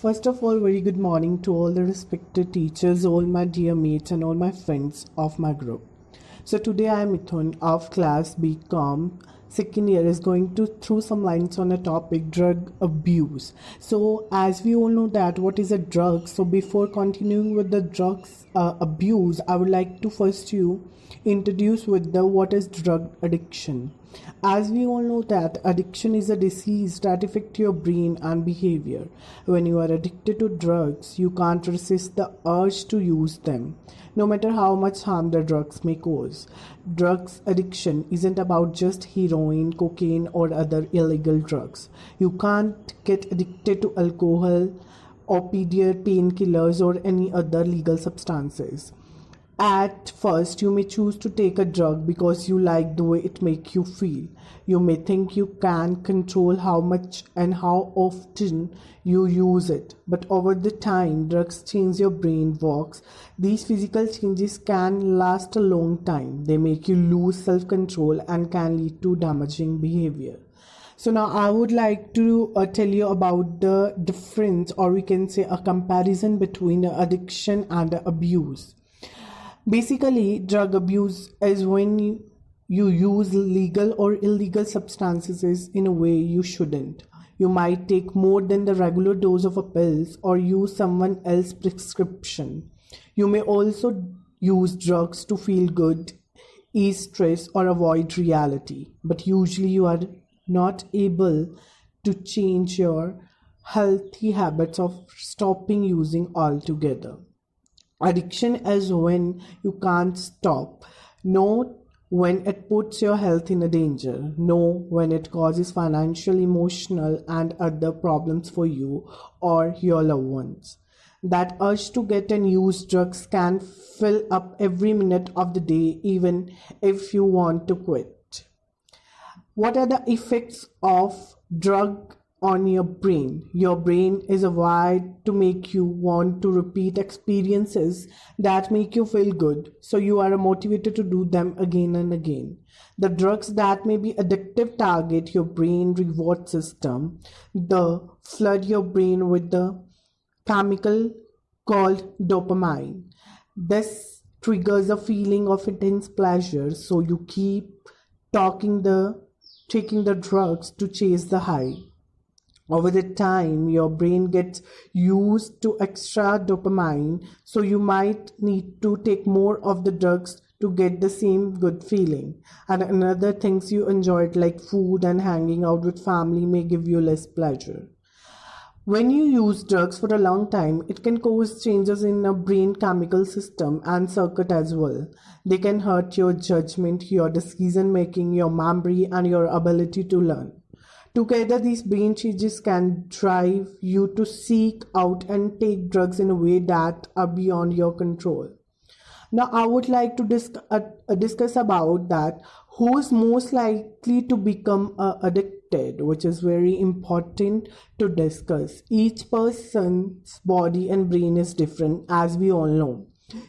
First of all, very good morning to all the respected teachers, all my dear mates, and all my friends of my group. So today I am Mithun of class BCom second year is going to throw some lines on a topic drug abuse. So as we all know that what is a drug, so before continuing with the drugs abuse, I would like to first you introduce with the what is drug addiction. As we all know that addiction is a disease that affects your brain and behavior. When you are addicted to drugs, you can't resist the urge to use them, no matter how much harm the drugs may cause. Drugs addiction isn't about just heroin, cocaine, or other illegal drugs. You can't get addicted to alcohol, opioid painkillers, or any other legal substances. At first, you may choose to take a drug because you like the way it makes you feel. You may think you can control how much and how often you use it. But over the time, drugs change your brain works. These physical changes can last a long time. They make you lose self-control and can lead to damaging behavior. So now I would like to tell you about the difference, or we can say a comparison between addiction and abuse. Basically, drug abuse is when you use legal or illegal substances in a way you shouldn't. You might take more than the regular dose of a pills or use someone else's prescription. You may also use drugs to feel good, ease stress, or avoid reality. But usually you are not able to change your healthy habits of stopping using altogether. Addiction is when you can't stop. No, when it puts your health in a danger. No, when it causes financial, emotional, and other problems for you or your loved ones. That urge to get and use drugs can fill up every minute of the day, even if you want to quit. What are the effects of drug on your brain? Your brain is wired to make you want to repeat experiences that make you feel good, so you are motivated to do them again and again. The drugs that may be addictive target your brain reward system. They flood your brain with the chemical called dopamine. This triggers a feeling of intense pleasure, so you keep taking the drugs to chase the high. Over the time, your brain gets used to extra dopamine, so you might need to take more of the drugs to get the same good feeling. And another things you enjoyed like food and hanging out with family may give you less pleasure. When you use drugs for a long time, it can cause changes in a brain chemical system and circuit as well. They can hurt your judgment, your decision making, your memory, and your ability to learn. Together, these brain changes can drive you to seek out and take drugs in a way that are beyond your control. Now, I would like to discuss about that who is most likely to become addicted, which is very important to discuss. Each person's body and brain is different, as we all know.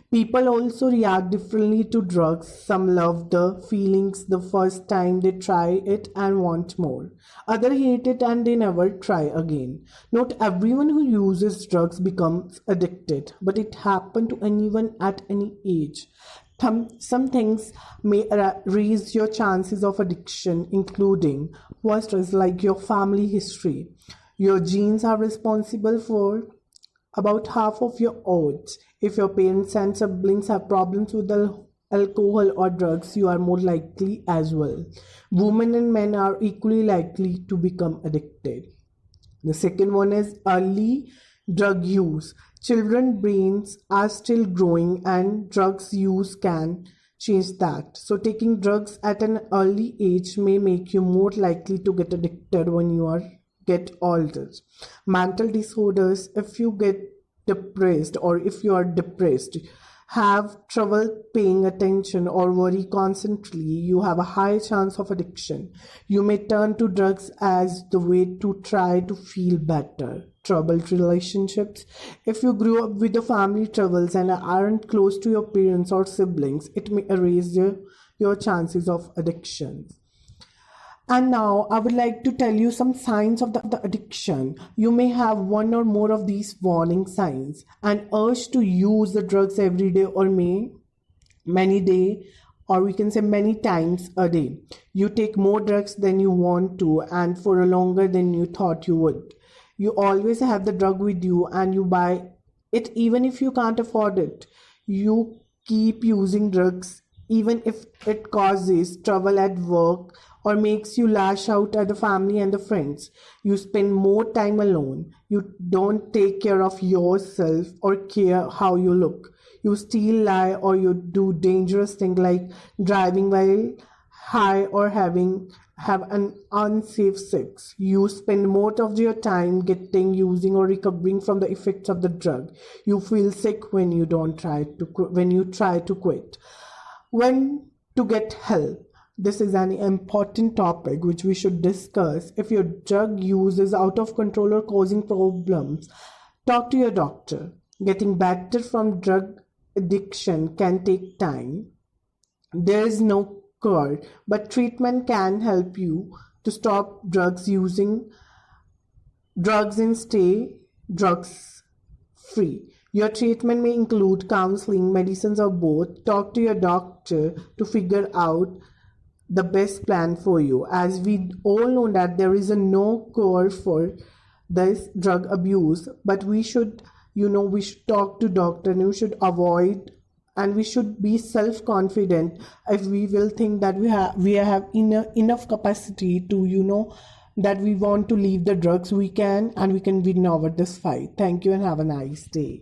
People also react differently to drugs. Some love the feelings the first time they try it and want more. Others hate it and they never try again. Not everyone who uses drugs becomes addicted, but it happens to anyone at any age. Some things may raise your chances of addiction, including first is like your family history. Your genes are responsible for about half of your odds. If your parents and siblings have problems with alcohol or drugs, you are more likely as well. Women and men are equally likely to become addicted. The second one is early drug use. Children's brains are still growing and drugs use can change that. So taking drugs at an early age may make you more likely to get addicted when you get older. Mental disorders, if you get depressed or if you are depressed, have trouble paying attention or worry constantly, you have a high chance of addiction. You may turn to drugs as the way to try to feel better. Troubled relationships. If you grew up with the family troubles and aren't close to your parents or siblings, it may erase your chances of addiction. And now I would like to tell you some signs of the addiction. You may have one or more of these warning signs: an urge to use the drugs every day or many day, or we can say many times a day. You take more drugs than you want to and for a longer than you thought you would. You always have the drug with you and you buy it even if you can't afford it. You keep using drugs even if it causes trouble at work or makes you lash out at the family and the friends. You spend more time alone. You don't take care of yourself or care how you look. You steal, lie, or you do dangerous things like driving while high or have an unsafe sex. You spend most of your time getting, using, or recovering from the effects of the drug. You feel sick when you try to quit. When to get help. This is an important topic which we should discuss. If your drug use is out of control or causing problems, talk to your doctor. Getting better from drug addiction can take time. There is no cure, but treatment can help you to stop using drugs and stay drugs free. Your treatment may include counseling, medicines, or both. Talk to your doctor to figure out the best plan for you, as we all know that there is no cure for this drug abuse, but we should talk to doctor and we should avoid, and we should be self-confident. If we will think that we have enough capacity to that we want to leave the drugs, we can, and we can win over this fight. Thank you and have a nice day.